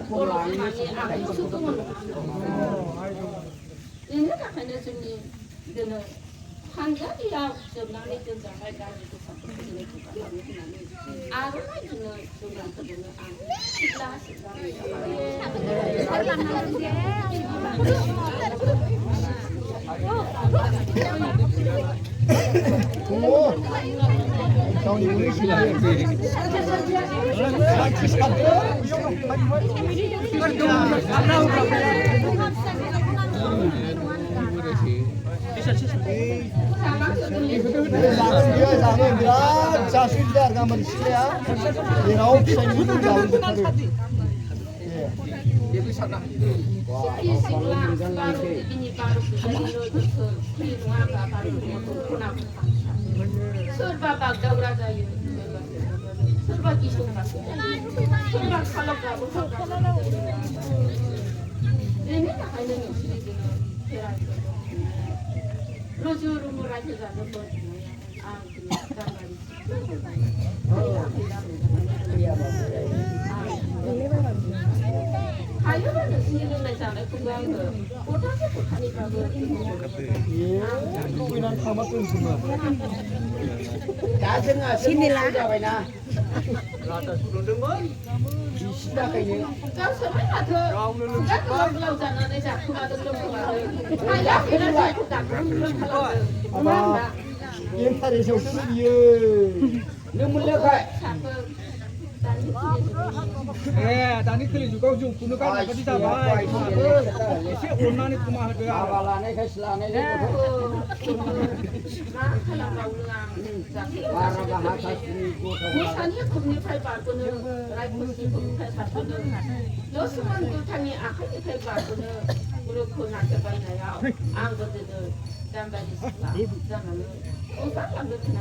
보람이 아무 수동을 이는 다는 중에 이거는 한자리야 정남의 전장할 가지고 선포를 아로나이는 정남거든요. 자수들 가면 시야. 얘라고 비상이 나오는 거를. 옛날에서 쓰리요. Eh, tadi kali juga ujung kuno kan tadi sabai. Si Una ni kumah ada. Awalane ke selane itu. Para bahasa sini ku. 미산이 금리팔 받고는 라이프시 금리팔 받고는 요즘은 굴탕이 아카니 팔 받고는 그렇고 나타봐야요. 안 거든요. 잠바리 스라. 잠바는 오사람도 그냥.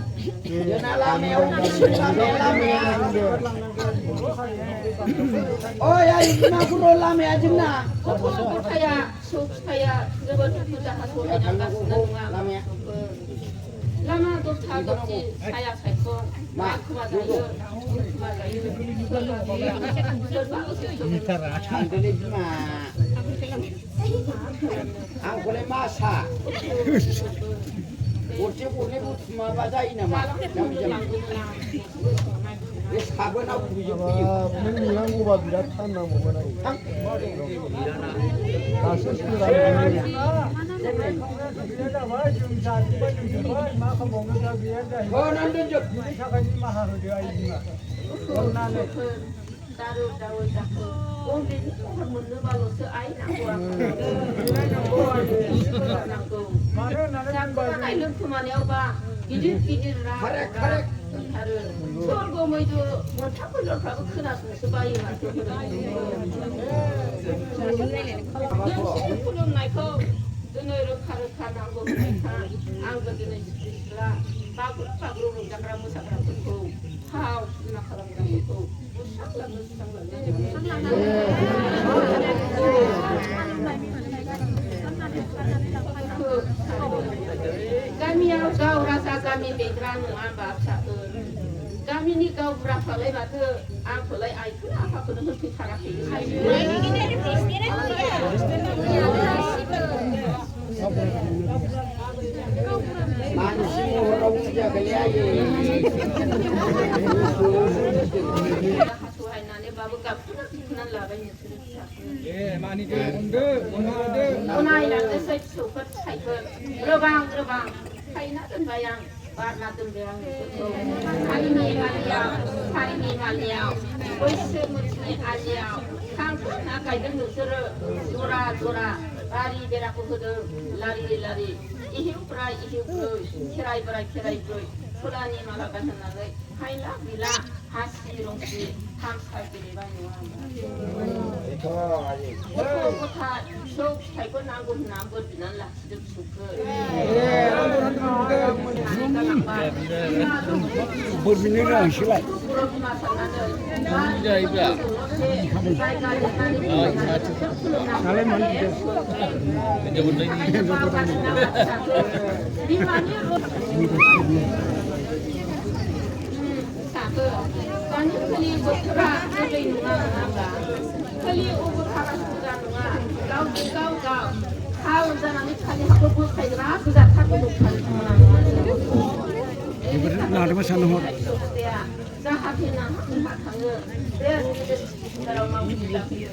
Yenalame lame. Oh ya ini aku lame aja na. 그거 타야 속타야 그거 부자 하소리냐 Lame. 라마도 타겠지 사야 살고 마크마다요. Andele bima. Angkole masa. Urce urne utma bazai nama. Wis kabeh nak bujuk-bujuk. Mungkin yang gua bilang kan nama mana? Kasus tu Oh nanti jod. 서울고 뭐이도 뭐 탑을 가고 크나서 스바이 맞고 연신 나이코 너네로 카르카나고 안거든요 시라 바구로 장라 무사그라 고 하우 나카랑가 고 무상라 kami yang kau rasa kami bekerja apa satu kami ni kau berapa lagi batu aku lagi aku apa pun untuk kita Manusia orang saja kaya ye. Eh, mani ke onde, onde. Onailah saya suka saya rebang saya nak bayang warna tembayang itu hari ni malia besok mesti alia kampung nak kaya dengan sura lari beraku kudu lari ihiu perai cerai fulani malah bahasa naga kailah bila hasil rongsi hamsai pilih banyak kota sok saya pun nanggut binan lah hidup suka Berbingung silai. Kan kali bergerak lebih nunggu खालि अबो खालामग्रा नङा गावजों गाव हाल जानानै खालि हाखौ बोखायग्रा गोजा थाखो लादोंमोन साननो हर जाहाथे नाहा थाङो बे गेजेराव मावफैयो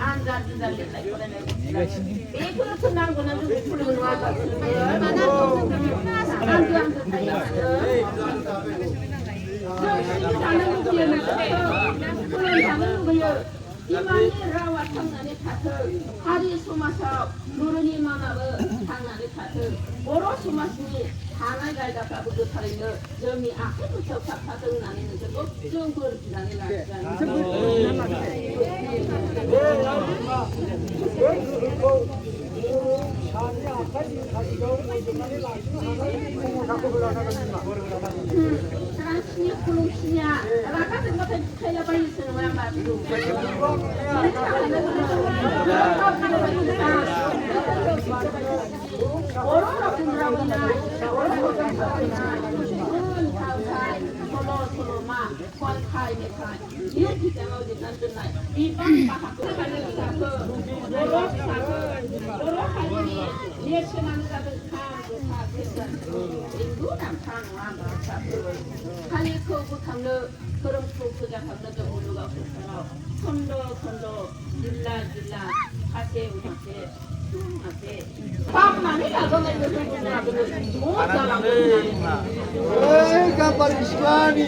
आनजाद लिरनाय फरायनाय बेफोरखौ नांगौना जों फोरोङो नङा बिमानि रावा थांनानै थाथों हारि समाजाव बर'नि मानाबो थांनानै थाथों बर' समाजनि थानाय जायगाफ्राबो गोथारैनो जोंनि आखाइ मुथायाव थाथों होननानै नोंसोरखौ जों बोर बिनानै 사랑스니 콜롬시냐 라카드 같은 텔레바이 쓰는 거야 맞죠? 하니커 부탁너 그럼프 그자합너 저물로가 부탁너 손도 일라 하세 우마세 하세 밤만에 나가면 뭐 잘하고 에이 깜빡이 시간이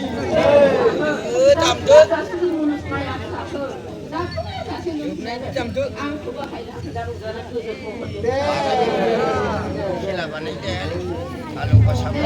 Kalau kau sama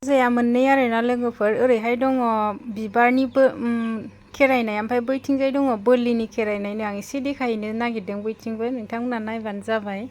जाया मोननै आरोना लोगोफोर ओरैहाय दङ बिबारनि खेरायनाय ओमफ्राय बैथिंजाय दङ बोरलिनि खेरायनायनो आं एसे देखायनो नागिरदों बैथिंबो नोंथांमोना नायबानो जाबाय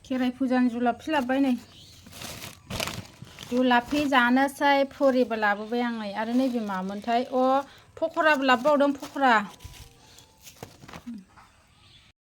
खेराइ फुजानि जुलाफि लाबोबाय नै जुलाफि जानोसै फुरिबो लाबोबाय आं नै आरो नैबे मामोनथाय पक'राबो लाबोबावदों पक'रा